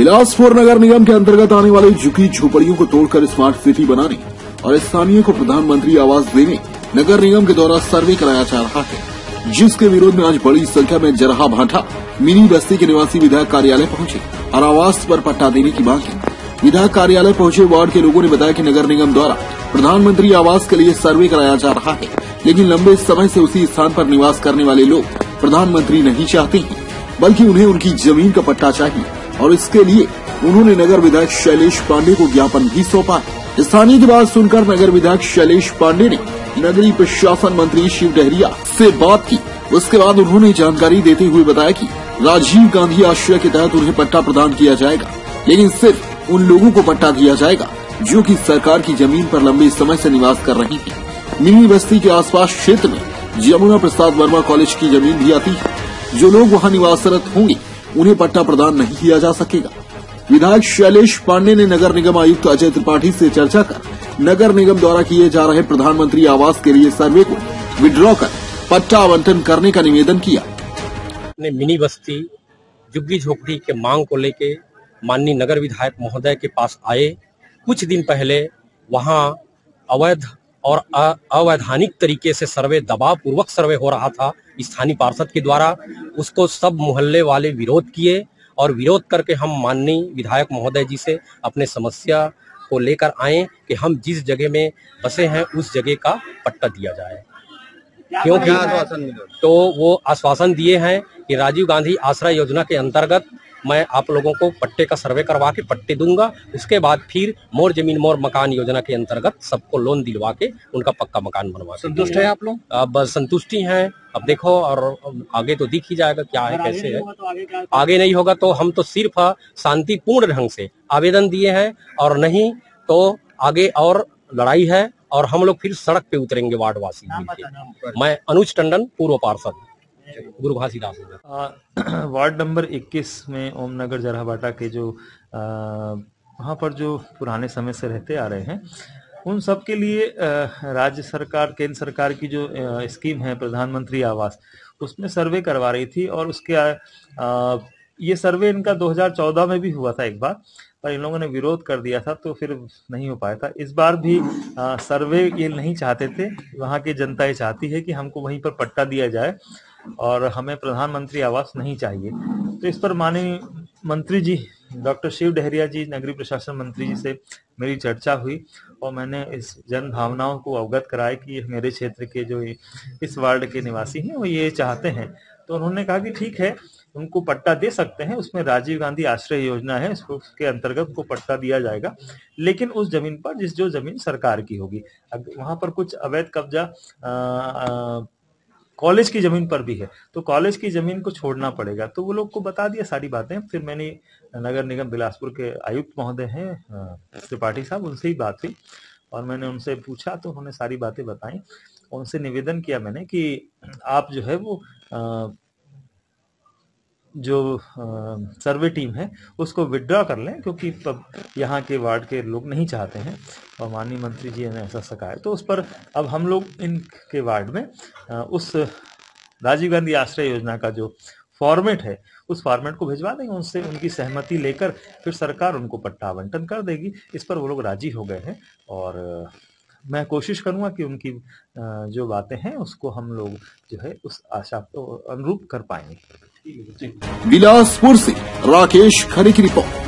बिलासपुर नगर निगम के अंतर्गत आने वाली झुग्गी झोपड़ियों को तोड़कर स्मार्ट सिटी बनाने और स्थानीय को प्रधानमंत्री आवास देने नगर निगम के द्वारा सर्वे कराया जा रहा है, जिसके विरोध में आज बड़ी संख्या में जरहा भाटा मिनी बस्ती के निवासी विधायक कार्यालय पहुंचे और आवास पर पट्टा देने की मांग की। विधायक कार्यालय पहुंचे वार्ड के लोगों ने बताया कि नगर निगम द्वारा प्रधानमंत्री आवास के लिए सर्वे कराया जा रहा है, लेकिन लंबे समय से उसी स्थान पर निवास करने वाले लोग प्रधानमंत्री नहीं चाहते हैं, बल्कि उन्हें उनकी जमीन का पट्टा चाहिए और इसके लिए उन्होंने नगर विधायक शैलेश पांडे को ज्ञापन भी सौंपा है। स्थानीय की बात सुनकर नगर विधायक शैलेश पांडे ने नगरीय प्रशासन मंत्री शिव डहरिया से बात की। उसके बाद उन्होंने जानकारी देते हुए बताया कि राजीव गांधी आश्रय के तहत उन्हें पट्टा प्रदान किया जाएगा, लेकिन सिर्फ उन लोगों को पट्टा दिया जाएगा जो कि सरकार की जमीन पर लंबे समय से निवास कर रहे हैं। मिनी बस्ती के आसपास क्षेत्र में जमुना प्रसाद वर्मा कॉलेज की जमीन भी आती है। जो लोग वहां निवासरत होंगे उन्हें पट्टा प्रदान नहीं किया जा सकेगा। विधायक शैलेश पांडे ने नगर निगम आयुक्त अजय त्रिपाठी से चर्चा कर नगर निगम द्वारा किए जा रहे प्रधानमंत्री आवास के लिए सर्वे को विड्रॉ कर पट्टा आवंटन करने का निवेदन किया। मिनी बस्ती झुग्गी झोपड़ी के मांग को लेके माननीय नगर विधायक महोदय के पास आए। कुछ दिन पहले वहां अवैध और अवैधानिक तरीके से सर्वे, दबाव पूर्वक सर्वे हो रहा था स्थानीय पार्षद के द्वारा। उसको सब मोहल्ले वाले विरोध किए और विरोध करके हम माननीय विधायक महोदय जी से अपने समस्या को लेकर आए कि हम जिस जगह में बसे हैं उस जगह का पट्टा दिया जाए, क्योंकि तो वो आश्वासन दिए हैं कि राजीव गांधी आश्रय योजना के अंतर्गत मैं आप लोगों को पट्टे का सर्वे करवा के पट्टे दूंगा। उसके बाद फिर मोर जमीन मोर मकान योजना के अंतर्गत सबको लोन दिलवा के उनका पक्का मकान बनवा। संतुष्ट है आप लोग? अब संतुष्टि हैं। अब देखो और आगे तो दिख ही जाएगा क्या है कैसे है। आगे नहीं होगा तो हम तो सिर्फ शांतिपूर्ण ढंग से आवेदन दिए हैं और नहीं तो आगे और लड़ाई है और हम लोग फिर सड़क पे उतरेंगे वार्डवासी। मैं अनुज टंडन, पूर्व पार्षद, गुरु घासीदास। वार्ड नंबर 21 में ओम नगर जरहा भाटा के जो वहाँ पर जो पुराने समय से रहते आ रहे हैं उन सब के लिए राज्य सरकार, केंद्र सरकार की जो स्कीम है प्रधानमंत्री आवास, उसमें सर्वे करवा रही थी और उसके ये सर्वे इनका 2014 में भी हुआ था एक बार, पर इन लोगों ने विरोध कर दिया था तो फिर नहीं हो पाया था। इस बार भी सर्वे ये नहीं चाहते थे, वहाँ की जनता ये चाहती है कि हमको वहीं पर पट्टा दिया जाए और हमें प्रधानमंत्री आवास नहीं चाहिए। तो इस पर माननीय मंत्री जी डॉक्टर शिव डहरिया जी, नगरीय प्रशासन मंत्री जी से मेरी चर्चा हुई और मैंने इस जन भावनाओं को अवगत कराया कि मेरे क्षेत्र के जो इस वार्ड के निवासी हैं वो ये चाहते हैं। तो उन्होंने कहा कि ठीक है, उनको पट्टा दे सकते हैं, उसमें राजीव गांधी आश्रय योजना है, उसके अंतर्गत उनको पट्टा दिया जाएगा, लेकिन उस जमीन पर जो जमीन सरकार की होगी। वहां पर कुछ अवैध कब्जा कॉलेज की जमीन पर भी है तो कॉलेज की जमीन को छोड़ना पड़ेगा। तो वो लोग को बता दिया सारी बातें। फिर मैंने नगर निगम बिलासपुर के आयुक्त महोदय हैं त्रिपाठी साहब, उनसे ही बात हुई और मैंने उनसे पूछा तो उन्होंने सारी बातें बताई। उनसे निवेदन किया मैंने कि आप जो है वो जो सर्वे टीम है उसको विड्रॉ कर लें, क्योंकि यहाँ के वार्ड के लोग नहीं चाहते हैं और माननीय मंत्री जी ने ऐसा सकाया। तो उस पर अब हम लोग इनके वार्ड में उस राजीव गांधी आश्रय योजना का जो फॉर्मेट है उस फॉर्मेट को भिजवा देंगे, उनसे उनकी सहमति लेकर फिर सरकार उनको पट्टा आवंटन कर देगी। इस पर वो लोग राजी हो गए हैं और मैं कोशिश करूंगा कि उनकी जो बातें हैं उसको हम लोग जो है उस आशा को अनुरूप कर पाएंगे। बिलासपुर से राकेश खरे की रिपोर्ट।